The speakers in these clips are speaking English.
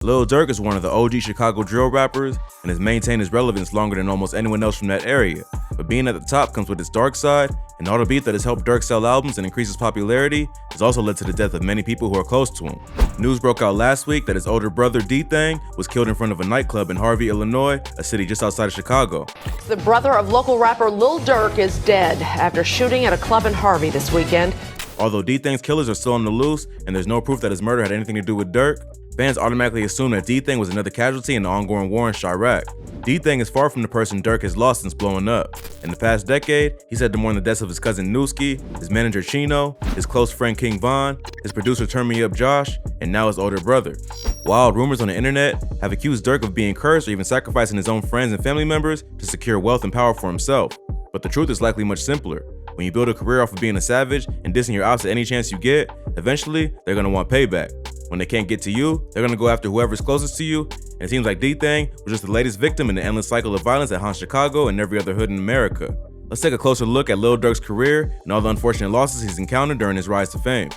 Lil Durk is one of the OG Chicago drill rappers and has maintained his relevance longer than almost anyone else from that area, but being at the top comes with its dark side, and all the beef that has helped Durk sell albums and increase his popularity has also led to the death of many people who are close to him. News broke out last week that his older brother Dthang was killed in front of a nightclub in Harvey, Illinois, a city just outside of Chicago. The brother of local rapper Lil Durk is dead after shooting at a club in Harvey this weekend. Although Dthang's killers are still on the loose and there's no proof that his murder had anything to do with Durk, fans automatically assume that Dthang was another casualty in the ongoing war in Chiraq. Dthang is far from the person Durk has lost since blowing up. In the past decade, he's had to mourn the deaths of his cousin Nuski, his manager Chino, his close friend King Von, his producer Turn Me Up Josh, and now his older brother. Wild rumors on the internet have accused Durk of being cursed or even sacrificing his own friends and family members to secure wealth and power for himself. But the truth is likely much simpler. When you build a career off of being a savage and dissing your ops at any chance you get, eventually they're gonna want payback. When they can't get to you, they're gonna go after whoever's closest to you, and it seems like Dthang was just the latest victim in the endless cycle of violence that haunts Chicago and every other hood in America. Let's take a closer look at Lil Durk's career and all the unfortunate losses he's encountered during his rise to fame.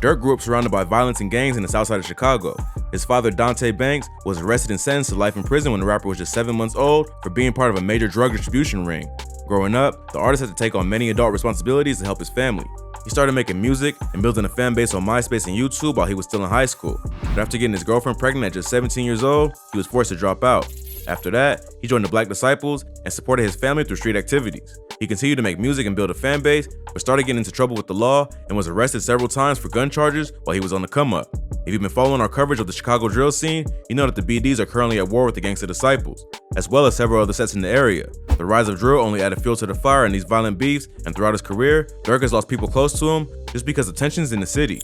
Durk grew up surrounded by violence and gangs in the south side of Chicago. His father, Dante Banks, was arrested and sentenced to life in prison when the rapper was just 7 months old for being part of a major drug distribution ring. Growing up, the artist had to take on many adult responsibilities to help his family. He started making music and building a fan base on MySpace and YouTube while he was still in high school. But after getting his girlfriend pregnant at just 17 years old, he was forced to drop out. After that, he joined the Black Disciples and supported his family through street activities. He continued to make music and build a fan base, but started getting into trouble with the law and was arrested several times for gun charges while he was on the come up. If you've been following our coverage of the Chicago drill scene, you know that the BDs are currently at war with the Gangsta Disciples, as well as several other sets in the area. The rise of drill only added fuel to the fire in these violent beefs, and throughout his career, Durk has lost people close to him just because of tensions in the city.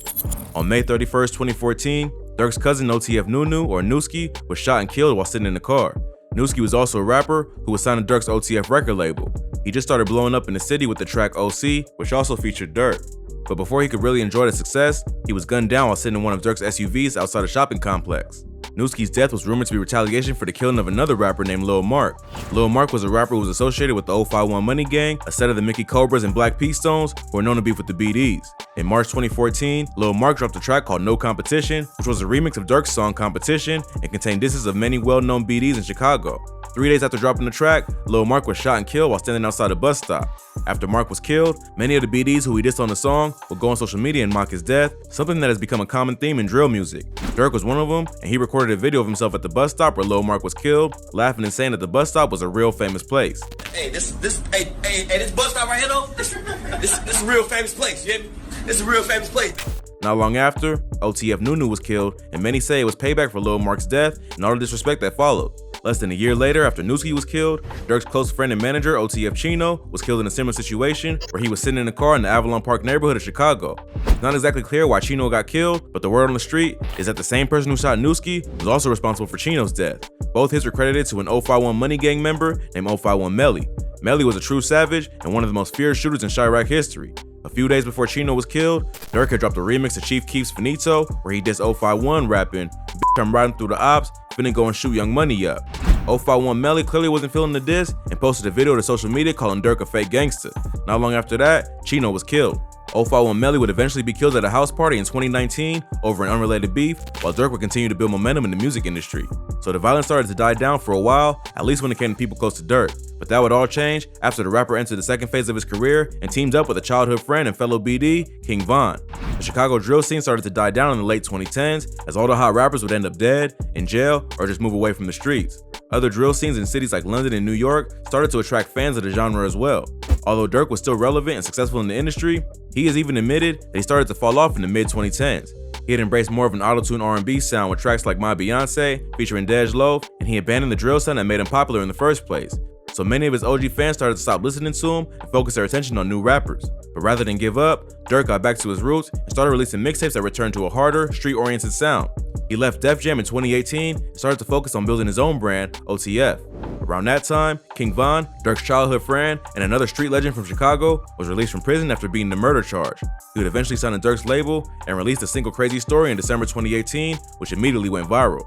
On May 31st, 2014, Durk's cousin OTF Nunu, or Nuski, was shot and killed while sitting in the car. Nuski was also a rapper who was signed to Durk's OTF record label. He just started blowing up in the city with the track OC, which also featured Durk. But before he could really enjoy the success, he was gunned down while sitting in one of Durk's SUVs outside a shopping complex. Nuski's death was rumored to be retaliation for the killing of another rapper named Lil Mark. Lil Mark was a rapper who was associated with the 051 Money Gang, a set of the Mickey Cobras and Black P Stones who were known to beef with the BDs. In March 2014, Lil Mark dropped a track called No Competition, which was a remix of Durk's song Competition and contained disses of many well-known BDs in Chicago. 3 days after dropping the track, Lil Mark was shot and killed while standing outside a bus stop. After Mark was killed, many of the BDs who he dissed on the song would go on social media and mock his death, something that has become a common theme in drill music. Durk was one of them, and he recorded a video of himself at the bus stop where Lil Mark was killed, laughing and saying that the bus stop was a real famous place. Hey, this bus stop right here though, this is a real famous place, you hear me? This is a real famous place. Not long after, OTF Nunu was killed, and many say it was payback for Lil Mark's death and all the disrespect that followed. Less than a year later, after Nuski was killed, Durk's close friend and manager, OTF Chino, was killed in a similar situation where he was sitting in a car in the Avalon Park neighborhood of Chicago. It's not exactly clear why Chino got killed, but the word on the street is that the same person who shot Nuski was also responsible for Chino's death. Both hits were credited to an 051 Money Gang member named 051 Melly. Melly was a true savage and one of the most feared shooters in Chiraq history. A few days before Chino was killed, Durk had dropped a remix of Chief Keef's Finito where he dissed 051 rapping, "Bitch, I'm riding through the ops, finna go and shoot Young Money up." 051 Melly clearly wasn't feeling the diss and posted a video to social media calling Durk a fake gangster. Not long after that, Chino was killed. 051 Melly would eventually be killed at a house party in 2019 over an unrelated beef, while Durk would continue to build momentum in the music industry. So the violence started to die down for a while, at least when it came to people close to Durk. But that would all change after the rapper entered the second phase of his career and teamed up with a childhood friend and fellow BD, King Von. The Chicago drill scene started to die down in the late 2010s as all the hot rappers would end up dead, in jail, or just move away from the streets. Other drill scenes in cities like London and New York started to attract fans of the genre as well. Although Durk was still relevant and successful in the industry, he has even admitted that he started to fall off in the mid-2010s. He had embraced more of an auto-tune R&B sound with tracks like My Beyonce featuring Dej Loaf, and he abandoned the drill sound that made him popular in the first place. So many of his OG fans started to stop listening to him and focus their attention on new rappers. But rather than give up, Durk got back to his roots and started releasing mixtapes that returned to a harder, street-oriented sound. He left Def Jam in 2018 and started to focus on building his own brand, OTF. Around that time, King Von, Durk's childhood friend, and another street legend from Chicago, was released from prison after beating the murder charge. He would eventually sign to Durk's label and released a single Crazy Story in December 2018, which immediately went viral.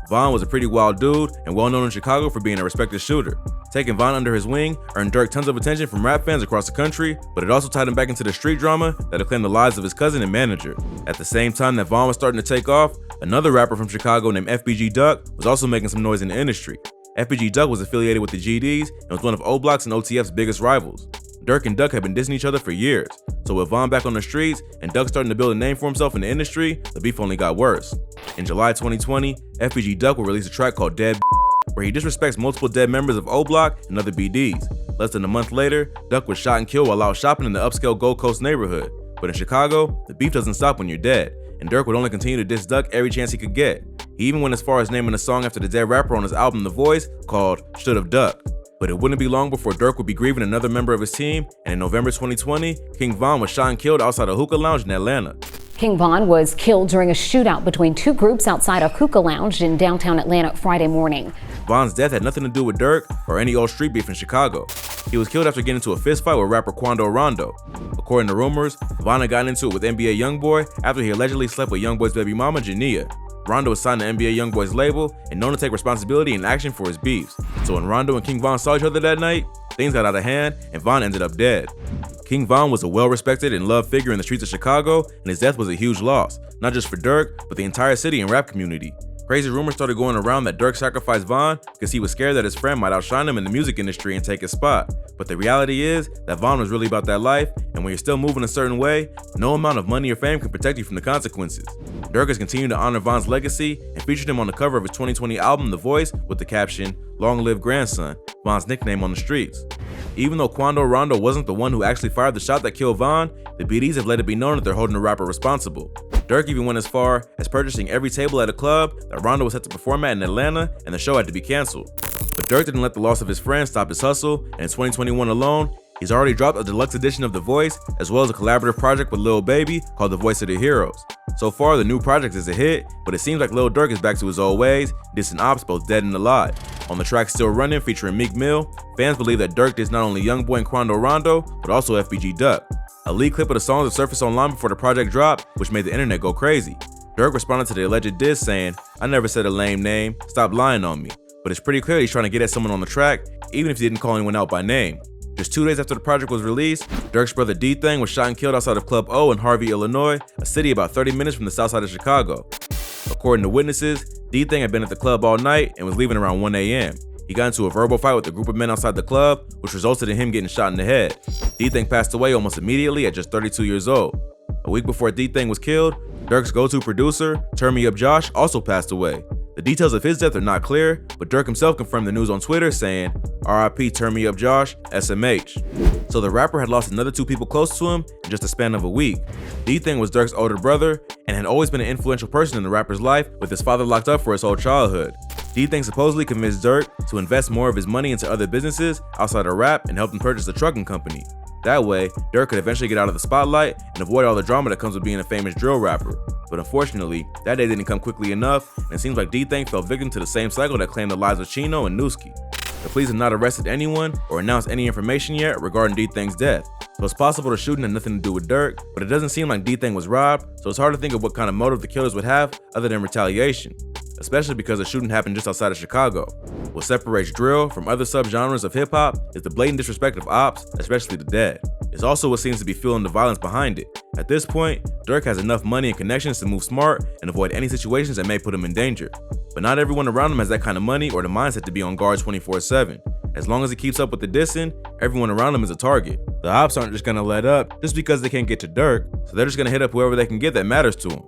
Von was a pretty wild dude and well known in Chicago for being a respected shooter. Taking Von under his wing earned Durk tons of attention from rap fans across the country, but it also tied him back into the street drama that had claimed the lives of his cousin and manager. At the same time that Von was starting to take off, another rapper from Chicago named FBG Duck was also making some noise in the industry. FBG Duck was affiliated with the GDs and was one of O Block's and OTF's biggest rivals. Durk and Duck had been dissing each other for years, so with Von back on the streets and Duck starting to build a name for himself in the industry, the beef only got worse. In July 2020, FBG Duck will release a track called Dead, where he disrespects multiple dead members of O Block and other BDs. Less than a month later, Duck was shot and killed while out shopping in the upscale Gold Coast neighborhood. But in Chicago, the beef doesn't stop when you're dead, and Durk would only continue to diss Duck every chance he could get. He even went as far as naming a song after the dead rapper on his album The Voice called Should've Duck. But it wouldn't be long before Durk would be grieving another member of his team, and in November 2020, King Von was shot and killed outside a hookah lounge in Atlanta. King Von was killed during a shootout between two groups outside a hookah lounge in downtown Atlanta Friday morning. Von's death had nothing to do with Durk or any old street beef in Chicago. He was killed after getting into a fistfight with rapper Quando Rondo. According to rumors, Von had gotten into it with NBA Youngboy after he allegedly slept with Youngboy's baby mama, Jania. Rondo was signed to NBA Youngboy's label and known to take responsibility and action for his beefs. So when Rondo and King Von saw each other that night, things got out of hand and Von ended up dead. King Von was a well-respected and loved figure in the streets of Chicago, and his death was a huge loss, not just for Durk, but the entire city and rap community. Crazy rumors started going around that Durk sacrificed Von because he was scared that his friend might outshine him in the music industry and take his spot. But the reality is that Von was really about that life, and when you're still moving a certain way, no amount of money or fame can protect you from the consequences. Durk has continued to honor Von's legacy and featured him on the cover of his 2020 album The Voice with the caption, "Long live grandson," Von's nickname on the streets. Even though Quando Rondo wasn't the one who actually fired the shot that killed Von, the BDs have let it be known that they're holding the rapper responsible. Durk even went as far as purchasing every table at a club that Rondo was set to perform at in Atlanta, and the show had to be canceled. But Durk didn't let the loss of his friend stop his hustle, and in 2021 alone, he's already dropped a deluxe edition of The Voice, as well as a collaborative project with Lil Baby called The Voice of the Heroes. So far, the new project is a hit, but it seems like Lil Durk is back to his old ways, dissing opps both dead and alive. On the track Still Running featuring Meek Mill, fans believe that Durk dissed not only Youngboy and Quando Rondo, but also FBG Duck. A leaked clip of the songs surfaced online before the project dropped, which made the internet go crazy. Durk responded to the alleged diss saying, "I never said a lame name, stop lying on me." But it's pretty clear he's trying to get at someone on the track, even if he didn't call anyone out by name. Just 2 days after the project was released, Durk's brother Dthang was shot and killed outside of Club O in Harvey, Illinois, a city about 30 minutes from the south side of Chicago. According to witnesses, Dthang had been at the club all night and was leaving around 1 a.m. He got into a verbal fight with a group of men outside the club, which resulted in him getting shot in the head. Dthang passed away almost immediately at just 32 years old. A week before Dthang was killed, Durk's go-to producer, Turn Me Up Josh, also passed away. The details of his death are not clear, but Durk himself confirmed the news on Twitter saying, "RIP Turn Me Up Josh, SMH." So the rapper had lost another 2 people close to him in just a span of a week. Dthang was Durk's older brother and had always been an influential person in the rapper's life, with his father locked up for his whole childhood. Dthang supposedly convinced Durk to invest more of his money into other businesses outside of rap and helped him purchase a trucking company. That way, Durk could eventually get out of the spotlight and avoid all the drama that comes with being a famous drill rapper. But unfortunately, that day didn't come quickly enough, and it seems like Dthang fell victim to the same cycle that claimed the lives of Chino and Nuski. The police have not arrested anyone or announced any information yet regarding Dthang's death. So it's possible the shooting had nothing to do with Durk, but it doesn't seem like Dthang was robbed, so it's hard to think of what kind of motive the killers would have other than retaliation, especially because the shooting happened just outside of Chicago. What separates drill from other subgenres of hip-hop is the blatant disrespect of opps, especially the dead. It's also what seems to be fueling the violence behind it. At this point, Durk has enough money and connections to move smart and avoid any situations that may put him in danger. But not everyone around him has that kind of money or the mindset to be on guard 24/7. As long as he keeps up with the dissing, everyone around him is a target. The opps aren't just gonna let up just because they can't get to Durk, so they're just gonna hit up whoever they can get that matters to him.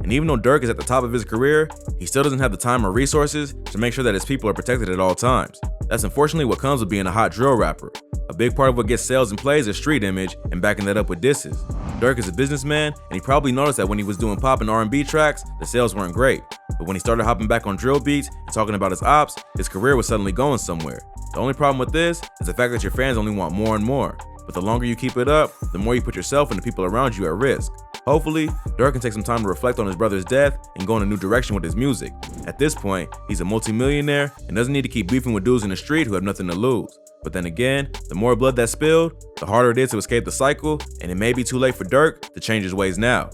And even though Durk is at the top of his career, he still doesn't have the time or resources to make sure that his people are protected at all times. That's unfortunately what comes with being a hot drill rapper. A big part of what gets sales and plays is street image and backing that up with disses. Durk is a businessman, and he probably noticed that when he was doing pop and R&B tracks, the sales weren't great. But when he started hopping back on drill beats and talking about his ops, his career was suddenly going somewhere. The only problem with this is the fact that your fans only want more and more. But the longer you keep it up, the more you put yourself and the people around you at risk. Hopefully, Durk can take some time to reflect on his brother's death and go in a new direction with his music. At this point, he's a multi-millionaire and doesn't need to keep beefing with dudes in the street who have nothing to lose. But then again, the more blood that's spilled, the harder it is to escape the cycle, and it may be too late for Durk to change his ways now.